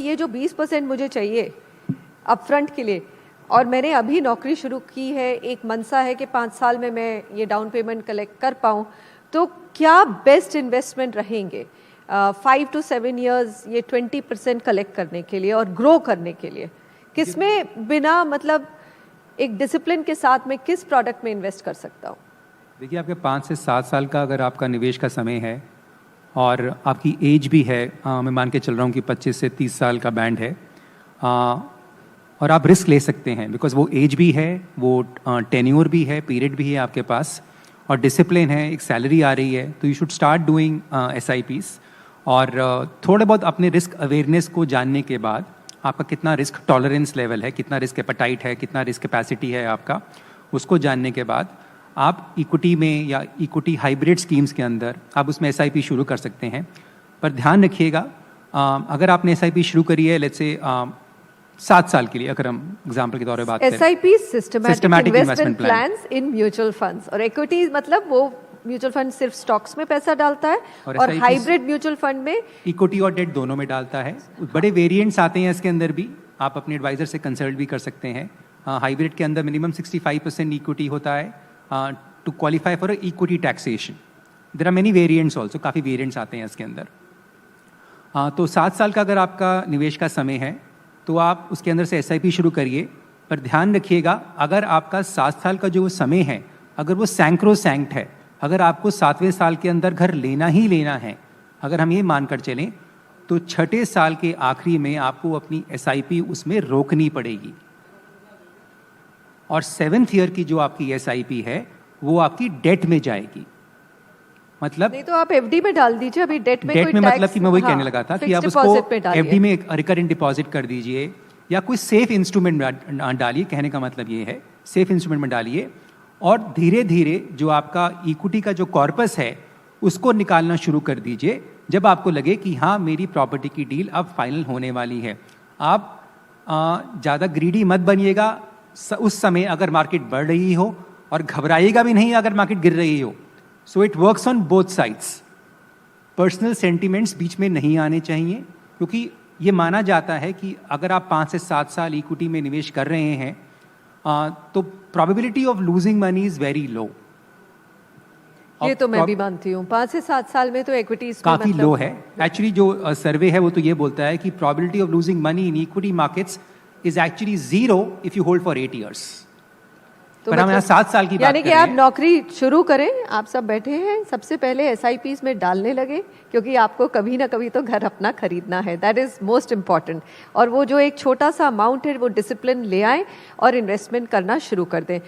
ये जो 20% मुझे चाहिए अपफ्रंट के लिए, और मैंने अभी नौकरी शुरू की है, एक मनसा है कि 5 साल में मैं ये डाउन पेमेंट कलेक्ट कर पाऊँ, तो क्या बेस्ट इन्वेस्टमेंट रहेंगे 5 to 7 years ये 20% कलेक्ट करने के लिए और ग्रो करने के लिए? किसमें बिना मतलब एक डिसिप्लिन के साथ में किस प्रोडक्ट में इन्वेस्ट कर सकता हूँ? देखिए, आपके 5 से 7 साल का अगर आपका निवेश का समय है और आपकी एज भी है, मैं मान के चल रहा हूँ कि 25 से 30 साल का बैंड है, और आप रिस्क ले सकते हैं बिकॉज वो एज भी है, वो टेन्योर भी है, पीरियड भी है आपके पास, और डिसिप्लिन है, एक सैलरी आ रही है, तो you should start doing SIPs। और थोड़े बहुत अपने रिस्क अवेयरनेस को जानने के बाद आपका कितना रिस्क टॉलरेंस लेवल है, कितना रिस्क एपेटाइट है, कितना रिस्क कैपेसिटी है आपका, उसको जानने के बाद आप इक्विटी में या इक्विटी हाइब्रिड स्कीम्स के अंदर आप उसमें SIP शुरू कर सकते हैं। पर ध्यान रखिएगा, अगर आपने SIP शुरू करी है लेट्स से 7 साल के लिए, अगर हम एग्जाम्पल के तौर पर बात करें, SIP systematic investment plans in mutual funds, और इक्विटी मतलब वो म्यूचुअल फंड सिर्फ स्टॉक्स में पैसा डालता है और हाइब्रिड म्यूचुअल फंड में इक्विटी और डेट दोनों में डालता है। बड़े वेरिएंट्स आते हैं इसके अंदर भी, आप अपने एडवाइजर से कंसल्ट भी कर सकते हैं। हाइब्रिड के अंदर मिनिमम 65% इक्विटी होता है to qualify for equity taxation. There are many variants also, काफ़ी वेरिएंट्स आते हैं इसके अंदर। तो 7 साल का अगर आपका निवेश का समय है तो आप उसके अंदर से SIP शुरू करिए, पर ध्यान रखिएगा अगर आपका 7 साल का जो समय है अगर वो सैंक्रोसैंक्ट है, अगर आपको 7वें साल के अंदर घर लेना ही लेना है, अगर हम ये मानकर चलें, तो 6ठे साल के आखिरी में आपको अपनी SIP उसमें रोकनी पड़ेगी, और 7th ईयर की जो आपकी SIP है वो आपकी डेट में जाएगी। मतलब नहीं तो आप FD में डाल दीजिए, अभी डेट में कोई मतलब कि मैं वही कहने लगा था कि आप उसको FD में रिकरेंट डिपॉजिट कर दीजिए या कोई सेफ इंस्ट्रूमेंट में डालिए। कहने का मतलब ये है सेफ इंस्ट्रूमेंट में डालिए, और धीरे धीरे जो आपका इक्विटी का जो कॉर्पस है उसको निकालना शुरू कर दीजिए जब आपको लगे कि हाँ मेरी प्रॉपर्टी की डील अब फाइनल होने वाली है। आप ज़्यादा ग्रीडी मत बनिएगा उस समय अगर मार्केट बढ़ रही हो, और घबराइएगा भी नहीं अगर मार्केट गिर रही हो। So it works on both sides. Personal sentiments बीच में नहीं आने चाहिए, क्योंकि ये माना जाता है कि अगर आप 5 से 7 साल इक्विटी में निवेश कर रहे हैं तो probability of losing money is very low. ये तो मैं भी मानती हूँ, 5 से 7 साल में तो इक्विटीज काफी लो है। एक्चुअली जो सर्वे है वो तो ये बोलता है कि probability of losing money in equity markets is actually 0 if you hold for 8 years। तो पर हम यहाँ 7 साल की बात यानी कि आप नौकरी शुरू करें, आप सब बैठे हैं, सबसे पहले SIPs में डालने लगे, क्योंकि आपको कभी ना कभी तो घर अपना खरीदना है, दैट इज मोस्ट इम्पॉर्टेंट। और वो जो एक छोटा सा अमाउंट है वो डिसिप्लिन ले आए और इन्वेस्टमेंट करना शुरू कर दें।